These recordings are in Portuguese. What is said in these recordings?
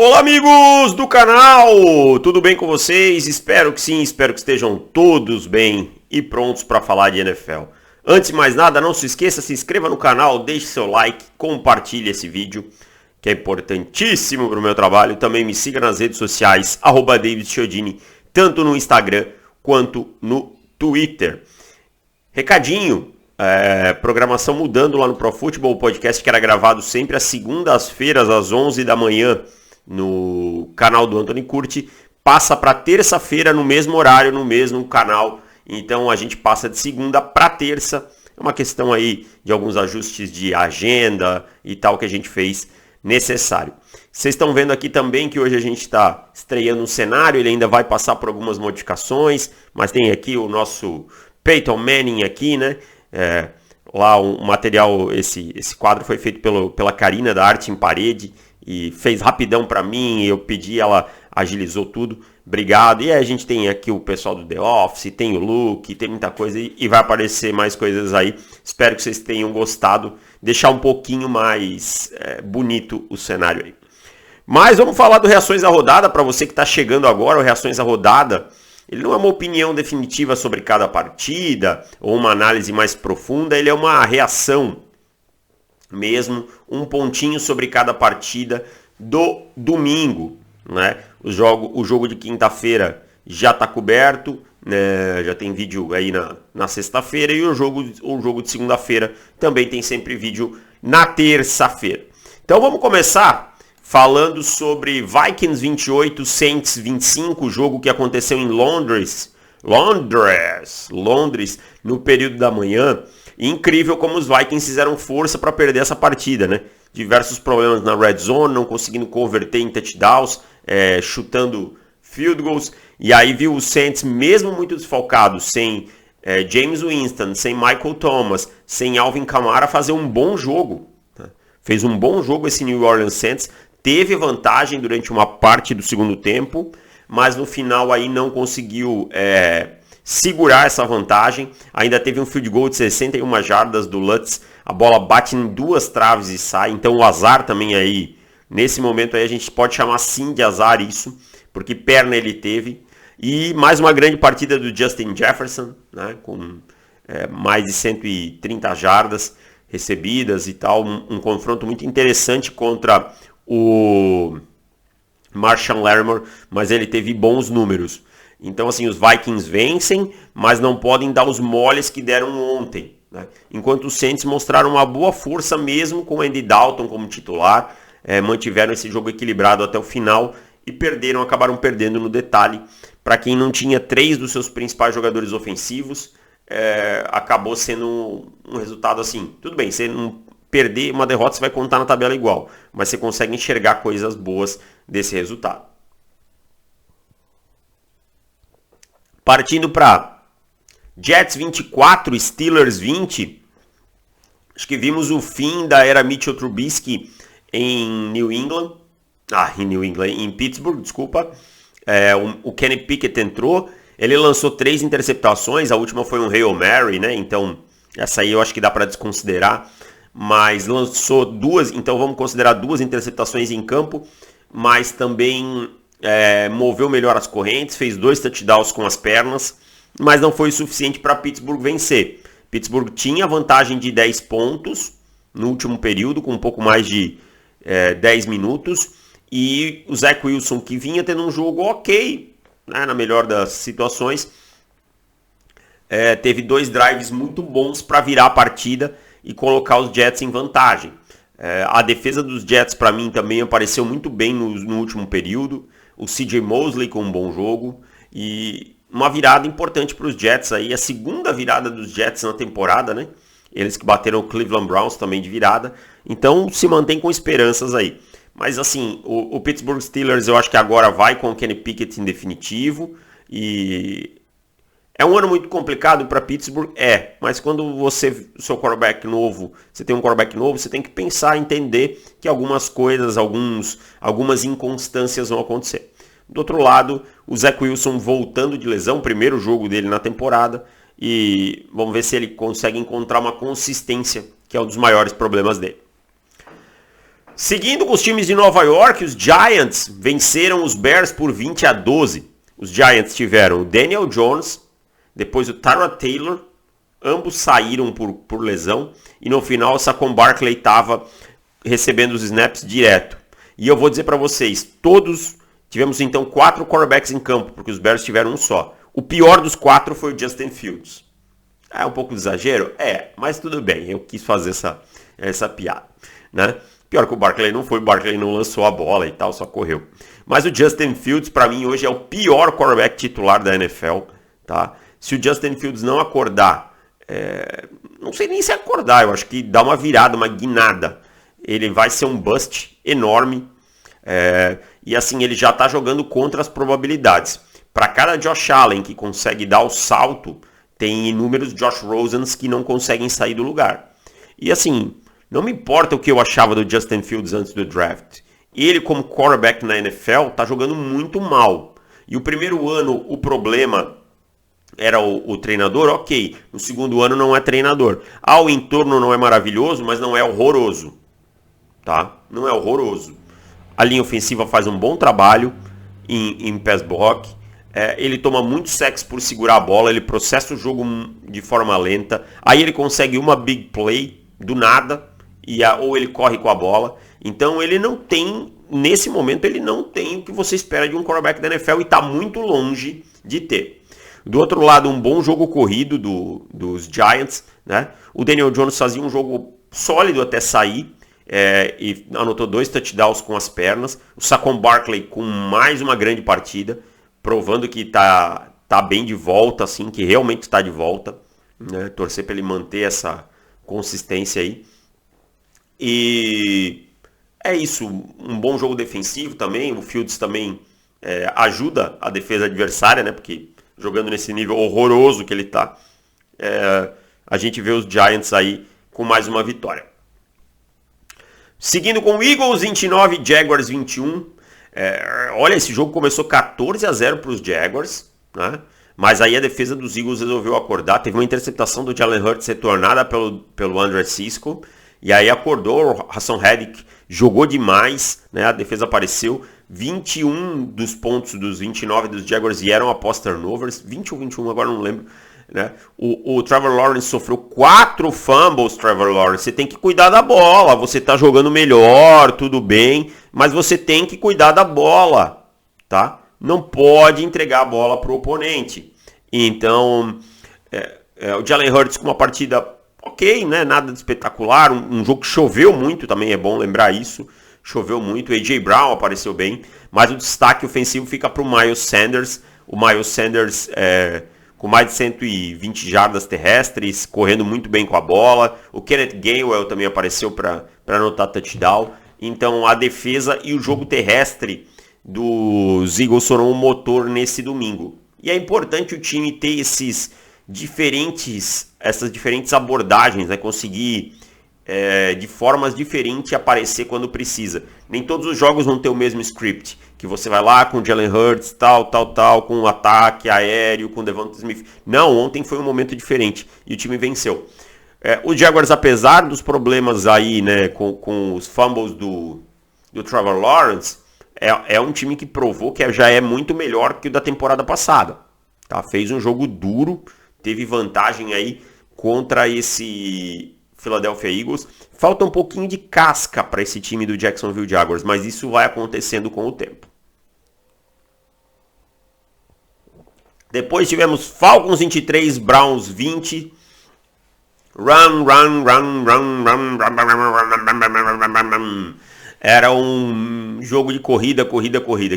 Olá, amigos do canal! Tudo bem com vocês? Espero que sim, espero que estejam todos bem e prontos para falar de NFL. Antes de mais nada, não se esqueça, se inscreva no canal, deixe seu like, compartilhe esse vídeo, que é importantíssimo para o meu trabalho. Também me siga nas redes sociais, @DavidChiodini, tanto no Instagram quanto no Twitter. Recadinho, programação mudando lá no Pro Football, o podcast que era gravado sempre às segundas-feiras, às 11 da manhã, no canal do Anthony Curti, passa para terça-feira no mesmo horário, no mesmo canal. Então a gente passa de segunda para terça. É uma questão aí de alguns ajustes de agenda e tal que a gente fez necessário. Vocês estão vendo aqui também que hoje a gente está estreando um cenário, ele ainda vai passar por algumas modificações, mas tem aqui o nosso Peyton Manning aqui, né? Lá um material, esse quadro foi feito pela Karina da Arte em Parede e fez rapidão para mim, eu pedi, ela agilizou tudo, obrigado. E aí a gente tem aqui o pessoal do The Office, tem o Luke, tem muita coisa e vai aparecer mais coisas aí. Espero que vocês tenham gostado, deixar um pouquinho mais bonito o cenário aí. Mas vamos falar do Reações à Rodada, para você que está chegando agora. O Reações à Rodada, ele não é uma opinião definitiva sobre cada partida ou uma análise mais profunda, ele é uma reação mesmo, um pontinho sobre cada partida do domingo, né? O jogo de quinta-feira já está coberto, né? Já tem vídeo aí na sexta-feira, e o jogo de segunda-feira também tem sempre vídeo na terça-feira. Então vamos começar falando sobre Vikings 28, Saints 25, jogo que aconteceu em Londres, no período da manhã. Incrível como os Vikings fizeram força para perder essa partida, né? Diversos problemas na red zone, não conseguindo converter em touchdowns, chutando field goals. E aí viu o Saints, mesmo muito desfalcado, sem James Winston, sem Michael Thomas, sem Alvin Kamara, fazer um bom jogo. Tá? Fez um bom jogo esse New Orleans Saints, teve vantagem durante uma parte do segundo tempo, mas no final aí não conseguiu segurar essa vantagem. Ainda teve um field goal de 61 jardas do Lutz, a bola bate em duas traves e sai, então o azar também aí, nesse momento aí a gente pode chamar sim de azar isso, porque perna ele teve. E mais uma grande partida do Justin Jefferson, né, com mais de 130 jardas recebidas e tal, um confronto muito interessante contra o Marshon Lattimore, mas ele teve bons números. Então, assim, os Vikings vencem, mas não podem dar os moles que deram ontem, né? Enquanto os Saints mostraram uma boa força mesmo com o Andy Dalton como titular, mantiveram esse jogo equilibrado até o final e acabaram perdendo no detalhe. Para quem não tinha 3 dos seus principais jogadores ofensivos, acabou sendo um resultado assim. Tudo bem, você não perder uma derrota, você vai contar na tabela igual, mas você consegue enxergar coisas boas desse resultado. Partindo para Jets 24, Steelers 20, acho que vimos o fim da era Mitchell Trubisky em Pittsburgh, desculpa. O Kenny Pickett entrou, ele lançou 3 interceptações, a última foi um Hail Mary, né? Então essa aí eu acho que dá para desconsiderar, mas lançou 2, então vamos considerar 2 interceptações em campo, mas também moveu melhor as correntes, fez 2 touchdowns com as pernas, mas não foi o suficiente para Pittsburgh vencer. Pittsburgh tinha vantagem de 10 pontos no último período, com um pouco mais de 10 minutos, e o Zach Wilson, que vinha tendo um jogo ok, né, na melhor das situações, teve 2 drives muito bons para virar a partida e colocar os Jets em vantagem. A defesa dos Jets, para mim, também apareceu muito bem no último período. O CJ Mosley com um bom jogo e uma virada importante para os Jets aí, a segunda virada dos Jets na temporada, né? Eles que bateram o Cleveland Browns também de virada, então se mantém com esperanças aí. Mas assim, o Pittsburgh Steelers eu acho que agora vai com o Kenny Pickett em definitivo, e é um ano muito complicado para Pittsburgh, mas quando o seu quarterback novo, você tem um quarterback novo, você tem que pensar, entender que algumas coisas, algumas inconstâncias vão acontecer. Do outro lado, o Zach Wilson voltando de lesão, primeiro jogo dele na temporada, e vamos ver se ele consegue encontrar uma consistência, que é um dos maiores problemas dele. Seguindo com os times de Nova York, os Giants venceram os Bears por 20-12. Os Giants tiveram o Daniel Jones, depois o Tyrod Taylor, ambos saíram por lesão, e no final o Saquon Barkley estava recebendo os snaps direto. E eu vou dizer para vocês, todos tivemos então 4 quarterbacks em campo, porque os Bears tiveram um só. O pior dos 4 foi o Justin Fields. É um pouco de exagero? É, mas tudo bem, eu quis fazer essa piada, né? Pior que o Barkley não foi, o Barkley não lançou a bola e tal, só correu. Mas o Justin Fields, para mim, hoje é o pior quarterback titular da NFL, tá? Se o Justin Fields não acordar, não sei nem se acordar, eu acho que dá uma virada, uma guinada. Ele vai ser um bust enorme, e assim, ele já tá jogando contra as probabilidades. Para cada Josh Allen que consegue dar o salto, tem inúmeros Josh Rosens que não conseguem sair do lugar. E assim, não me importa o que eu achava do Justin Fields antes do draft. Ele, como quarterback na NFL, tá jogando muito mal. E o primeiro ano, o problema era o treinador, ok. No segundo ano não é treinador. O entorno não é maravilhoso, mas não é horroroso. Tá? Não é horroroso. A linha ofensiva faz um bom trabalho em pass block. Ele toma muito sacks por segurar a bola, ele processa o jogo de forma lenta. Aí ele consegue uma big play do nada, ou ele corre com a bola. Então ele não tem, nesse momento, ele não tem o que você espera de um quarterback da NFL e está muito longe de ter. Do outro lado, um bom jogo corrido dos Giants, né? O Daniel Jones fazia um jogo sólido até sair, e anotou 2 touchdowns com as pernas. O Saquon Barkley com mais uma grande partida, provando que tá bem de volta, assim, que realmente está de volta, né? Torcer para ele manter essa consistência aí. E é isso, um bom jogo defensivo também. O Fields também ajuda a defesa adversária, né? Porque jogando nesse nível horroroso que ele tá, a gente vê os Giants aí com mais uma vitória. Seguindo com o Eagles 29, Jaguars 21. Olha, esse jogo começou 14-0 para os Jaguars, né? Mas aí a defesa dos Eagles resolveu acordar. Teve uma interceptação do Jalen Hurts retornada pelo Andre Cisco. E aí acordou, o Hassan Reddick jogou demais, né? A defesa apareceu. 21 dos pontos dos 29 dos Jaguars vieram após turnovers. 20 ou 21, agora não lembro. Né? O Trevor Lawrence sofreu 4 fumbles, Trevor Lawrence. Você tem que cuidar da bola. Você tá jogando melhor, tudo bem. Mas você tem que cuidar da bola, tá? Não pode entregar a bola pro oponente. Então, o Jalen Hurts com uma partida ok, né? Nada de espetacular. Um jogo que choveu muito também, é bom lembrar isso. Choveu muito. O A.J. Brown apareceu bem. Mas o destaque ofensivo fica pro Miles Sanders. O Miles Sanders com mais de 120 jardas terrestres, correndo muito bem com a bola. O Kenneth Gainwell também apareceu para anotar touchdown. Então a defesa e o jogo terrestre dos Eagles foram um motor nesse domingo. E é importante o time ter essas diferentes abordagens, né? Conseguir de formas diferentes aparecer quando precisa. Nem todos os jogos vão ter o mesmo script, que você vai lá com o Jalen Hurts, tal, com um ataque aéreo, com o Devonta Smith. Não, ontem foi um momento diferente e o time venceu. Os Jaguars, apesar dos aí, né, com os fumbles do Trevor Lawrence, é um time que provou que já é muito melhor que o da temporada passada. Tá? Fez um jogo duro, teve vantagem aí contra esse Philadelphia Eagles. Falta um pouquinho de casca para esse time do Jacksonville Jaguars, mas isso vai acontecendo com o tempo. Depois tivemos Falcons 23, Browns 20. Era um jogo de corrida.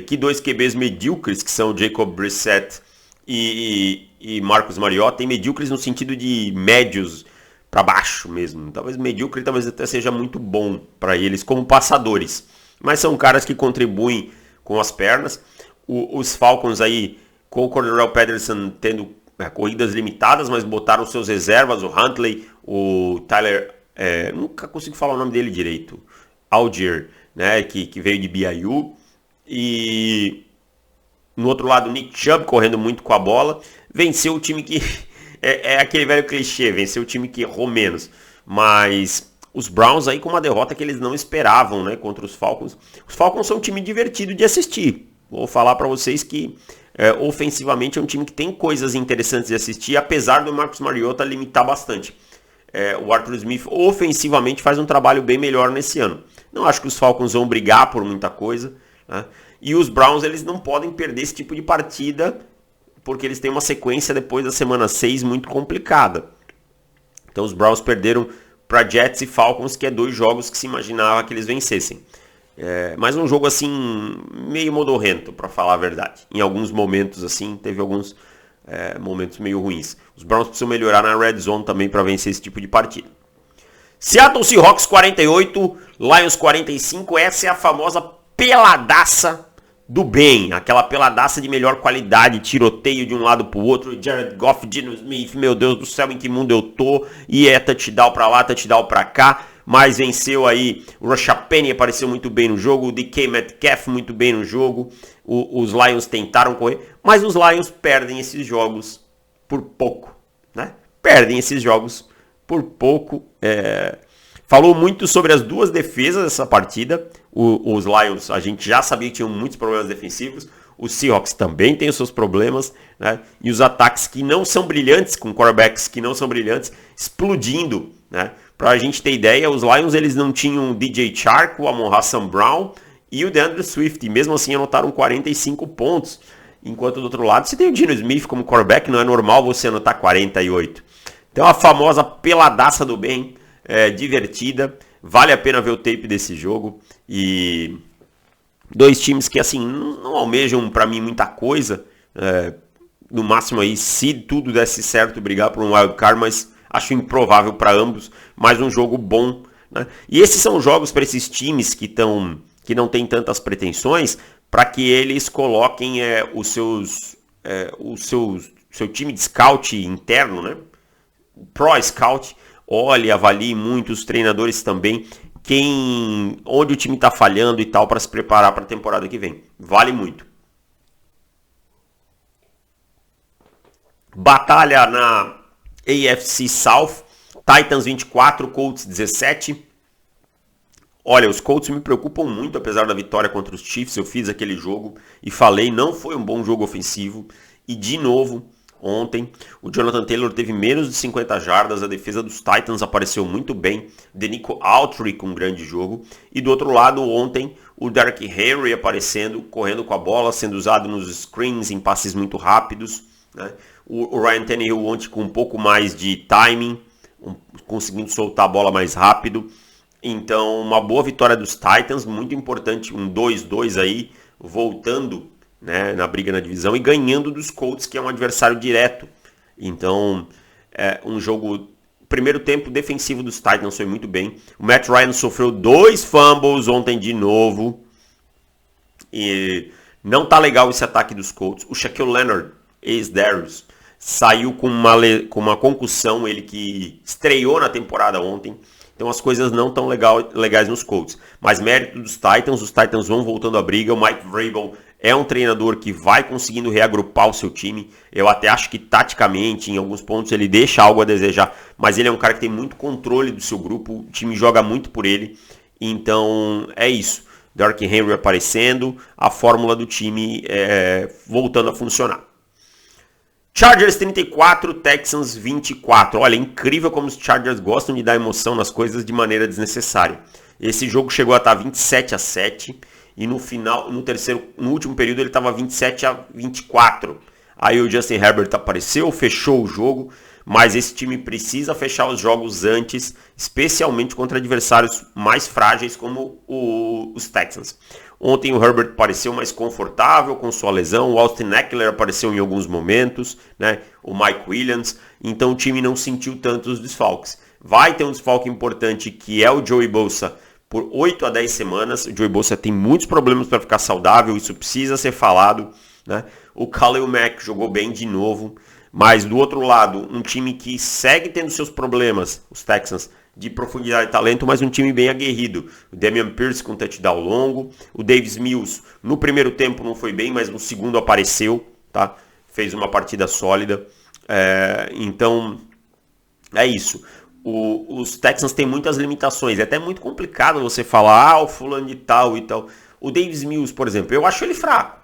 Que 2 QBs medíocres, que são o Jacob Brissett e Marcus Mariota. E medíocres no sentido de médios para baixo mesmo. Talvez medíocre, talvez até seja muito bom para eles como passadores. Mas são caras que contribuem com as pernas. Os Falcons aí, com o Cordarrelle Patterson tendo corridas limitadas, mas botaram seus reservas, o Huntley, o Tyler, nunca consigo falar o nome dele direito, Algier, né, que veio de BYU, e no outro lado o Nick Chubb correndo muito com a bola, venceu o time que, é aquele velho clichê, venceu o time que errou menos, mas Os Browns aí com uma derrota que eles não esperavam, né, contra os Falcons. Os Falcons são um time divertido de assistir. Vou falar para vocês que ofensivamente é um time que tem coisas interessantes de assistir, apesar do Marcus Mariota limitar bastante. O Arthur Smith ofensivamente faz um trabalho bem melhor nesse ano. Não acho que os Falcons vão brigar por muita coisa, né? E os Browns, eles não podem perder esse tipo de partida, porque eles têm uma sequência depois da semana 6 muito complicada. Então os Browns perderam para Jets e Falcons, que é 2 jogos que se imaginava que eles vencessem. Mas um jogo assim, meio modorrento, para falar a verdade. Em alguns momentos assim, teve alguns momentos meio ruins. Os Browns precisam melhorar na red zone também para vencer esse tipo de partida. Seattle Seahawks 48, Lions 45, essa é a famosa peladaça do bem, aquela peladaça de melhor qualidade, tiroteio de um lado pro outro, Jared Goff, Geno Smith, meu Deus do céu, em que mundo eu tô, e touchdown pra lá, touchdown pra cá, mas venceu aí, o Rashad Penny apareceu muito bem no jogo, o DK Metcalf muito bem no jogo, os Lions tentaram correr, mas os Lions perdem esses jogos por pouco, né? Perdem esses jogos por pouco. Falou muito sobre as 2 defesas dessa partida. Os Lions, a gente já sabia que tinham muitos problemas defensivos. Os Seahawks também têm os seus problemas, né? E os ataques que não são brilhantes, com quarterbacks que não são brilhantes, explodindo, né? Pra gente ter ideia, os Lions eles não tinham o DJ Chark, o Amon-Ra St. Brown e o DeAndre Swift. E mesmo assim anotaram 45 pontos. Enquanto do outro lado você tem o Geno Smith como quarterback, não é normal você anotar 48. Então a famosa peladaça do bem, divertida, vale a pena ver o tape desse jogo, e 2 times que assim não almejam para mim muita coisa, no máximo aí se tudo desse certo brigar por um wild card, mas acho improvável para ambos, mas um jogo bom, né? E esses são jogos para esses times que não tem tantas pretensões, para que eles coloquem seu time de scout interno, né? Pro Scout, olhe, avalie muito, os treinadores também, onde o time está falhando e tal, para se preparar para a temporada que vem. Vale muito. Batalha na AFC South, Titans 24, Colts 17. Olha, os Colts me preocupam muito, apesar da vitória contra os Chiefs. Eu fiz aquele jogo e falei, não foi um bom jogo ofensivo. E de novo, ontem, o Jonathan Taylor teve menos de 50 jardas, a defesa dos Titans apareceu muito bem, Denico Autry com um grande jogo, e do outro lado, ontem, o Derrick Henry aparecendo, correndo com a bola, sendo usado nos screens, em passes muito rápidos, né? O Ryan Tannehill ontem com um pouco mais de timing, conseguindo soltar a bola mais rápido. Então, uma boa vitória dos Titans, muito importante, um 2-2 aí, voltando, né, na briga na divisão e ganhando dos Colts, que é um adversário direto. Então, um jogo... Primeiro tempo defensivo dos Titans foi muito bem. O Matt Ryan sofreu 2 fumbles ontem de novo. E não tá legal esse ataque dos Colts. O Shaquille Leonard, ex-Darius, saiu com uma concussão, ele que estreou na temporada ontem. Então as coisas não estão legais nos Colts. Mas mérito dos Titans, os Titans vão voltando à briga. O Mike Vrabel é um treinador que vai conseguindo reagrupar o seu time. Eu até acho que taticamente, em alguns pontos, ele deixa algo a desejar. Mas ele é um cara que tem muito controle do seu grupo. O time joga muito por ele. Então é isso. Derrick Henry aparecendo. A fórmula do time voltando a funcionar. Chargers 34, Texans 24. Olha, é incrível como os Chargers gostam de dar emoção nas coisas de maneira desnecessária. Esse jogo chegou a estar 27-7 e no último período ele estava 27-24. Aí o Justin Herbert apareceu, fechou o jogo, mas esse time precisa fechar os jogos antes, especialmente contra adversários mais frágeis como os Texans. Ontem o Herbert pareceu mais confortável com sua lesão, o Austin Ekeler apareceu em alguns momentos, né? O Mike Williams, então o time não sentiu tantos desfalques. Vai ter um desfalque importante que é o Joey Bosa por 8 a 10 semanas. O Joey Bosa tem muitos problemas para ficar saudável, isso precisa ser falado, né? O Khalil Mack jogou bem de novo, mas do outro lado, um time que segue tendo seus problemas, os Texans, de profundidade e talento, mas um time bem aguerrido. O Damian Pierce com touchdown longo, o Davis Mills no primeiro tempo não foi bem, mas no segundo apareceu, tá? Fez uma partida sólida. Então, é isso. os Texans têm muitas limitações. É até muito complicado você falar, o fulano de tal e tal. O Davis Mills, por exemplo, eu acho ele fraco.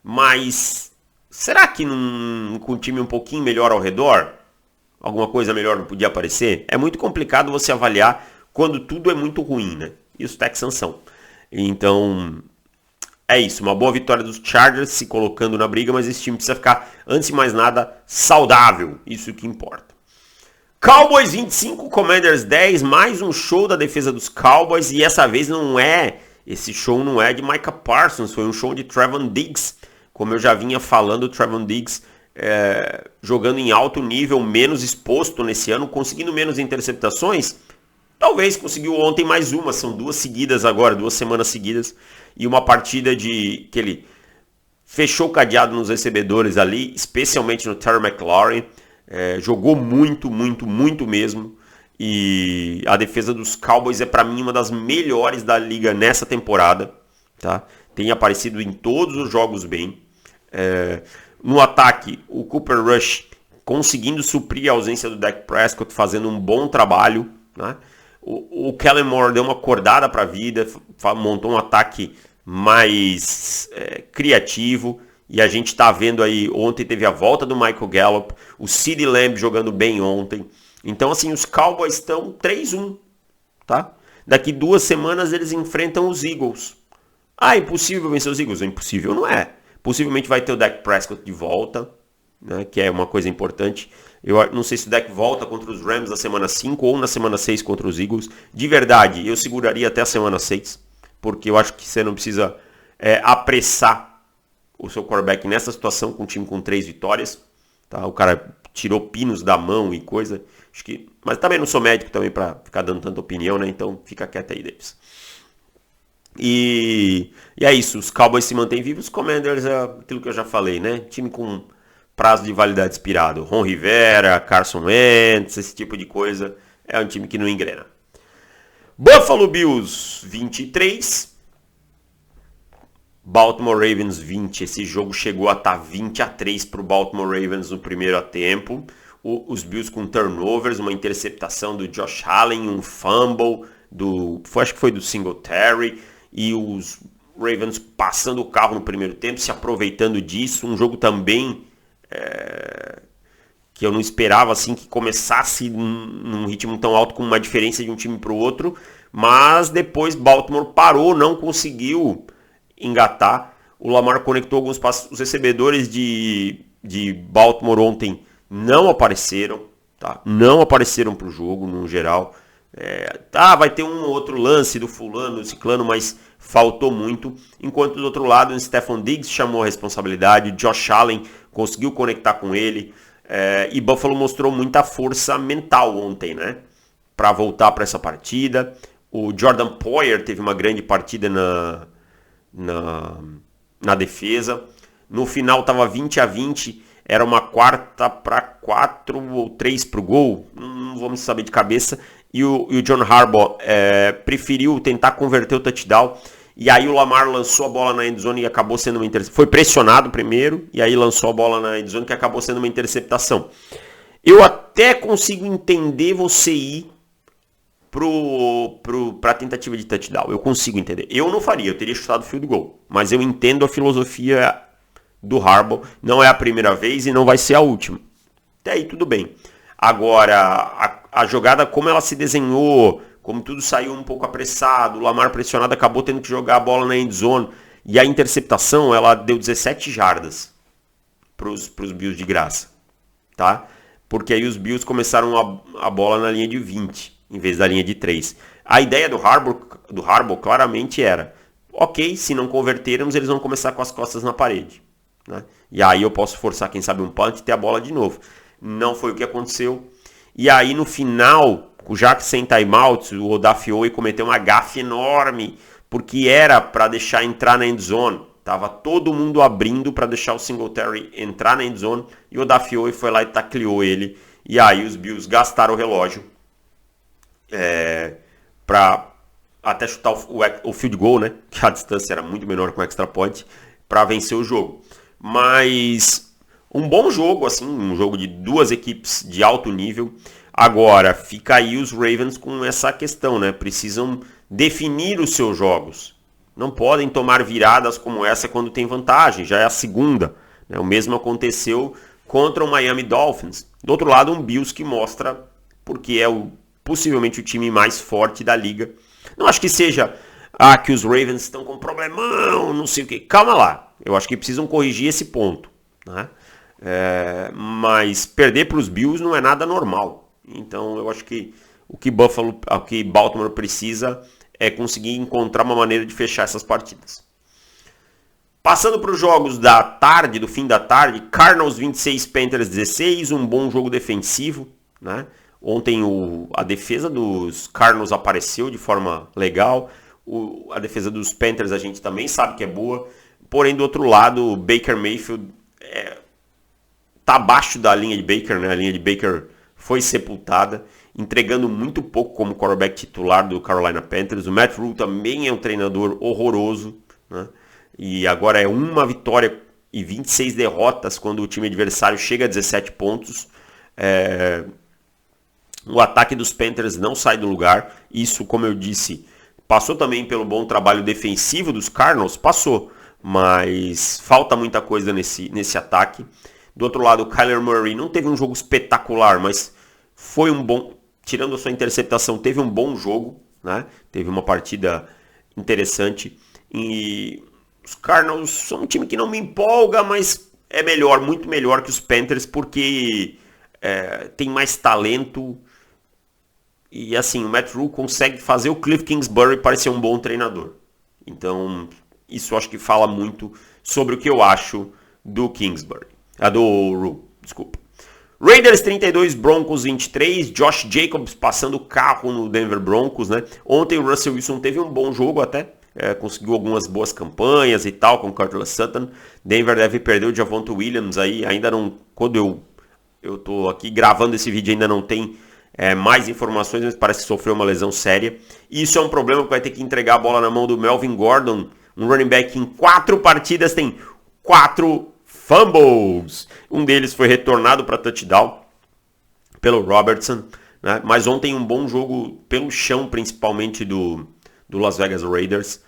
Mas será que com um time um pouquinho melhor ao redor, alguma coisa melhor não podia aparecer? É muito complicado você avaliar quando tudo é muito ruim, né? E os Texans são. Então, é isso. Uma boa vitória dos Chargers se colocando na briga, mas esse time precisa ficar, antes de mais nada, saudável. Isso que importa. Cowboys 25, Commanders 10, mais um show da defesa dos Cowboys, e essa vez esse show não é de Micah Parsons, foi um show de Trevon Diggs. Como eu já vinha falando, o Trevon Diggs jogando em alto nível, menos exposto nesse ano, conseguindo menos interceptações. Talvez conseguiu ontem mais uma, são 2 seguidas agora, 2 semanas seguidas, e uma partida que ele fechou o cadeado nos recebedores ali, especialmente no Terry McLaurin. Jogou muito, muito, muito mesmo. E a defesa dos Cowboys é para mim uma das melhores da liga nessa temporada. Tá? Tem aparecido em todos os jogos bem. No ataque, o Cooper Rush conseguindo suprir a ausência do Dak Prescott, fazendo um bom trabalho. Né? O Kellen Moore deu uma acordada para a vida, montou um ataque mais criativo. E a gente está vendo aí, ontem teve a volta do Michael Gallup, o CeeDee Lamb jogando bem ontem. Então, assim, os Cowboys estão 3-1, tá? Daqui 2 semanas eles enfrentam os Eagles. É impossível vencer os Eagles? Impossível não é. Possivelmente vai ter o Dak Prescott de volta, né, que é uma coisa importante. Eu não sei se o Dak volta contra os Rams na semana 5 ou na semana 6 contra os Eagles. De verdade, eu seguraria até a semana 6, porque eu acho que você não precisa apressar o seu quarterback nessa situação com um time com 3 vitórias. Tá? O cara tirou pinos da mão e coisa. Mas também não sou médico também para ficar dando tanta opinião, né? Então fica quieto aí, Davis. E é isso. Os Cowboys se mantêm vivos. Os Commanders é aquilo que eu já falei, né? Time com prazo de validade expirado. Ron Rivera, Carson Wentz, esse tipo de coisa. É um time que não engrena. Buffalo Bills 23. Baltimore Ravens 20, esse jogo chegou a estar 20-3 para o Baltimore Ravens no primeiro tempo. Os Bills com turnovers, uma interceptação do Josh Allen, um fumble, acho que foi do Singletary, e os Ravens passando o carro no primeiro tempo, se aproveitando disso. Um jogo também que eu não esperava assim que começasse num ritmo tão alto, com uma diferença de um time para o outro, mas depois Baltimore parou, não conseguiu engatar. O Lamar conectou alguns passos. Os recebedores de Baltimore ontem não apareceram, tá? Não apareceram para o jogo no geral. Vai ter um ou outro lance do fulano, do ciclano, mas faltou muito. Enquanto do outro lado, o Stephon Diggs chamou a responsabilidade, o Josh Allen conseguiu conectar com ele, e Buffalo mostrou muita força mental ontem, né? Para voltar para essa partida. O Jordan Poyer teve uma grande partida na defesa. No final estava 20-20, era uma 4-4 ou 3 para o gol, não vamos saber de cabeça, e o John Harbaugh preferiu tentar converter o touchdown, e aí o Lamar lançou a bola na endzone e acabou sendo uma interceptação. Foi pressionado primeiro, e aí lançou a bola na endzone que acabou sendo uma interceptação. Eu até consigo entender você ir para a tentativa de touchdown. Eu consigo entender. Eu não faria, eu teria chutado o field goal. Mas eu entendo a filosofia do Harbaugh. Não é a primeira vez e não vai ser a última. Até aí tudo bem. Agora, a jogada, como ela se desenhou, como tudo saiu um pouco apressado, o Lamar pressionado acabou tendo que jogar a bola na end zone. E a interceptação, ela deu 17 jardas para os Bills de graça. Tá? Porque aí os Bills começaram a bola na linha de 20. Em vez da linha de 3. A ideia do Harbaugh claramente era, ok, se não convertermos, eles vão começar com as costas na parede. Né? E aí eu posso forçar, quem sabe, um punt e ter a bola de novo. Não foi o que aconteceu. E aí no final, já que sem timeout, o Odafe cometeu uma gafe enorme, porque era para deixar entrar na endzone. Tava todo mundo abrindo para deixar o Singletary entrar na endzone, e o Odafe foi lá e tacleou ele. E aí os Bills gastaram o relógio para até chutar o field goal, né? Que a distância era muito menor com o extra point, para vencer o jogo. Mas um bom jogo, assim, um jogo de duas equipes de alto nível. Agora, fica aí os Ravens com essa questão, né? Precisam definir os seus jogos. Não podem tomar viradas como essa quando tem vantagem, já é a segunda. Né? O mesmo aconteceu contra o Miami Dolphins. Do outro lado, um Bills que mostra porque é possivelmente o time mais forte da liga. Não acho que seja que os Ravens estão com um problemão, não sei o que. Calma lá, eu acho que precisam corrigir esse ponto. Né? Mas perder para os Bills não é nada normal. Então eu acho que o que Baltimore precisa é conseguir encontrar uma maneira de fechar essas partidas. Passando para os jogos da tarde, do fim da tarde, Cardinals 26, Panthers 16, um bom jogo defensivo. Né? Ontem a defesa dos Cardinals apareceu de forma legal. A defesa dos Panthers a gente também sabe que é boa. Porém, do outro lado, o Baker Mayfield está abaixo da linha de Baker. Né? A linha de Baker foi sepultada, entregando muito pouco como quarterback titular do Carolina Panthers. O Matt Rhule também é um treinador horroroso, né? E agora é uma vitória e 26 derrotas quando o time adversário chega a 17 pontos. O ataque dos Panthers não sai do lugar. Isso, como eu disse, passou também pelo bom trabalho defensivo dos Cardinals, passou, mas falta muita coisa nesse ataque. Do outro lado, o Kyler Murray não teve um jogo espetacular, mas foi um bom, tirando a sua interceptação, teve um bom jogo, né? Teve uma partida interessante. E os Cardinals são um time que não me empolga, mas é melhor, muito melhor que os Panthers, porque tem mais talento. E assim, o Matt Rhule consegue fazer o Cliff Kingsbury parecer um bom treinador. Então, isso acho que fala muito sobre o que eu acho do Kingsbury. Do Rhule, desculpa. Raiders 32, Broncos 23, Josh Jacobs passando o carro no Denver Broncos, né? Ontem o Russell Wilson teve um bom jogo até, conseguiu algumas boas campanhas e tal com o Cortland Sutton. Denver deve perder o Javonte Williams aí, ainda não, quando eu tô aqui gravando esse vídeo ainda não tem mais informações, mas parece que sofreu uma lesão séria. E isso é um problema que vai ter que entregar a bola na mão do Melvin Gordon, um running back que em 4 partidas tem 4 fumbles. Um deles foi retornado para touchdown pelo Robertson, né? Mas ontem um bom jogo pelo chão, principalmente do Las Vegas Raiders.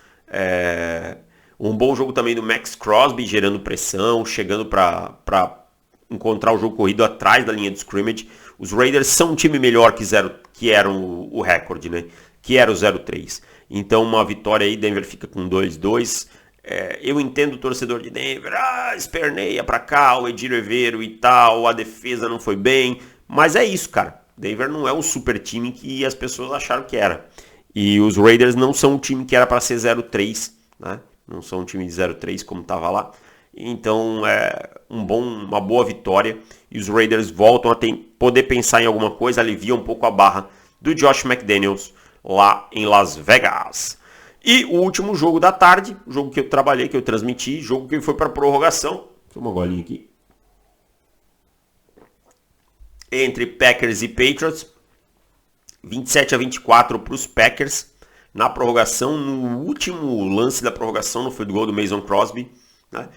Um bom jogo também do Max Crosby, gerando pressão, chegando para encontrar o jogo corrido atrás da linha de scrimmage. Os Raiders são um time melhor que eram o recorde, né? Que era o 0-3. Então uma vitória aí, Denver fica com 2-2. Eu entendo o torcedor de Denver, esperneia pra cá, o Edir Evero e tal, a defesa não foi bem, mas é isso, cara. Denver não é um super time que as pessoas acharam que era. E os Raiders não são um time que era para ser 0-3, né? Não são um time de 0-3 como tava lá. Então é uma boa vitória e os Raiders voltam a poder pensar em alguma coisa, alivia um pouco a barra do Josh McDaniels lá em Las Vegas. E o último jogo da tarde, o jogo que eu trabalhei, que eu transmiti, jogo que foi para prorrogação. Toma uma golinha aqui. Entre Packers e Patriots. 27-24 para os Packers. Na prorrogação, no último lance da prorrogação, no field goal do Mason Crosby. Né?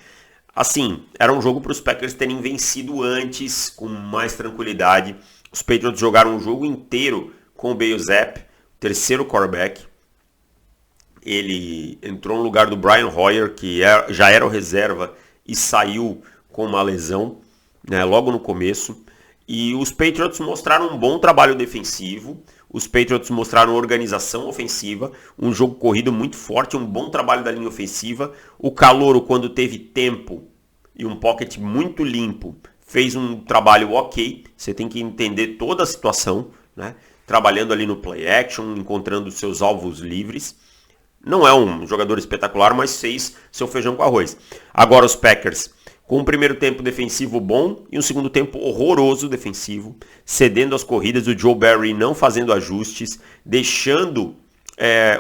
Assim, era um jogo para os Packers terem vencido antes, com mais tranquilidade. Os Patriots jogaram o jogo inteiro com o Bailey Zappe, terceiro quarterback. Ele entrou no lugar do Brian Hoyer, que já era o reserva e saiu com uma lesão, né, logo no começo. E os Patriots mostraram um bom trabalho defensivo, os Patriots mostraram organização ofensiva, um jogo corrido muito forte, um bom trabalho da linha ofensiva. O Calouro, quando teve tempo e um pocket muito limpo, fez um trabalho ok. Você tem que entender toda a situação, né, trabalhando ali no play action, encontrando seus alvos livres. Não é um jogador espetacular, mas fez seu feijão com arroz. Agora os Packers, com um primeiro tempo defensivo bom e um segundo tempo horroroso defensivo, cedendo as corridas, o Joe Barry não fazendo ajustes, deixando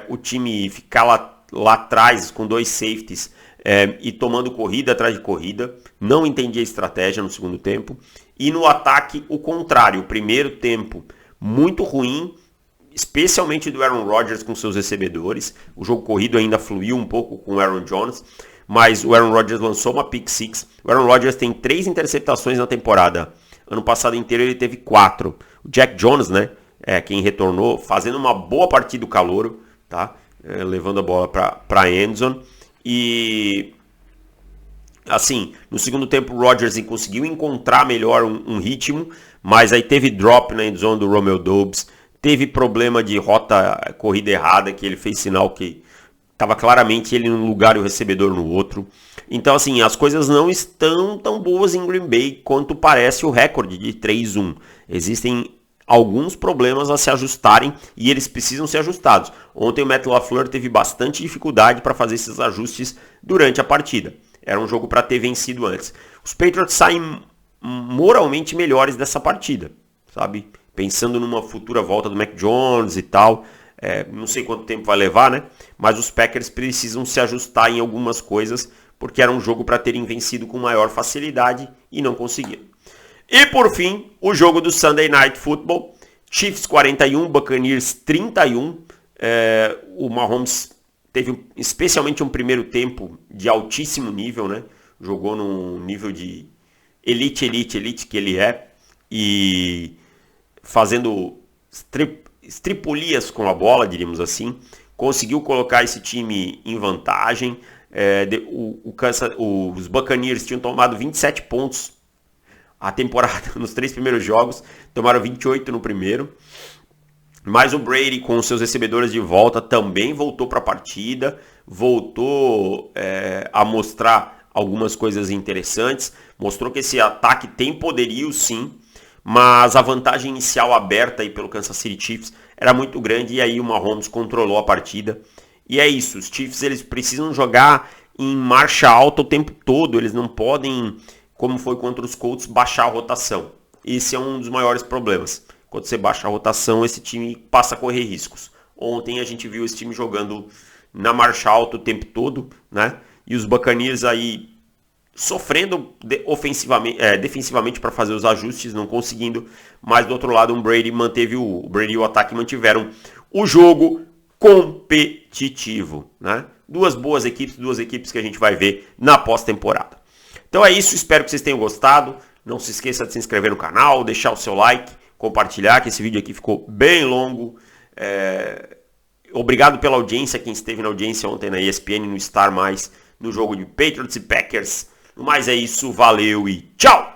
o time ficar lá atrás com 2 safeties e tomando corrida atrás de corrida. Não entendi a estratégia no segundo tempo. E no ataque, o contrário. O primeiro tempo muito ruim, especialmente do Aaron Rodgers com seus recebedores. O jogo corrido ainda fluiu um pouco com o Aaron Jones, mas o Aaron Rodgers lançou uma pick six. O Aaron Rodgers tem 3 interceptações na temporada Ano passado inteiro ele teve 4. O Jack Jones, né? Quem retornou, fazendo uma boa partida do calouro, tá? Levando a bola para endzone. E assim, no segundo tempo o Rodgers conseguiu encontrar melhor um ritmo, mas aí teve drop na endzone do Romeo Doubs, teve problema de rota corrida errada, que ele fez sinal que estava claramente ele num lugar e o recebedor no outro. Então assim, as coisas não estão tão boas em Green Bay quanto parece o recorde de 3-1. Existem alguns problemas a se ajustarem e eles precisam ser ajustados. Ontem o Matt LaFleur teve bastante dificuldade para fazer esses ajustes durante a partida. Era um jogo para ter vencido antes. Os Patriots saem moralmente melhores dessa partida, sabe? Pensando numa futura volta do Mac Jones e tal. Não sei quanto tempo vai levar, né? Mas os Packers precisam se ajustar em algumas coisas, porque era um jogo para terem vencido com maior facilidade e não conseguiram. E por fim, o jogo do Sunday Night Football. Chiefs 41, Buccaneers 31. O Mahomes teve especialmente um primeiro tempo de altíssimo nível, né? Jogou num nível de elite que ele é. E fazendo estripulias com a bola, diríamos assim. Conseguiu colocar esse time em vantagem. Os Buccaneers tinham tomado 27 pontos a temporada nos 3 primeiros jogos, tomaram 28 no primeiro. Mas o Brady, com os seus recebedores de volta, também voltou para a partida, voltou a mostrar algumas coisas interessantes, mostrou que esse ataque tem poderio sim, mas a vantagem inicial aberta aí pelo Kansas City Chiefs era muito grande e aí o Mahomes controlou a partida. E é isso, os Chiefs eles precisam jogar em marcha alta o tempo todo, eles não podem, como foi contra os Colts, baixar a rotação. Esse é um dos maiores problemas. Quando você baixa a rotação, esse time passa a correr riscos. Ontem a gente viu esse time jogando na marcha alta o tempo todo, né? E os Buccaneers aí sofrendo defensivamente para fazer os ajustes, não conseguindo. Mas do outro lado, o Brady e o ataque mantiveram o jogo competitivo, né? Duas equipes que a gente vai ver na pós-temporada. Então é isso, espero que vocês tenham gostado. Não se esqueça de se inscrever no canal, deixar o seu like, compartilhar, que esse vídeo aqui ficou bem longo. Obrigado pela audiência, quem esteve na audiência ontem na ESPN, no Star+, no jogo de Patriots e Packers. No mais é isso, valeu e tchau!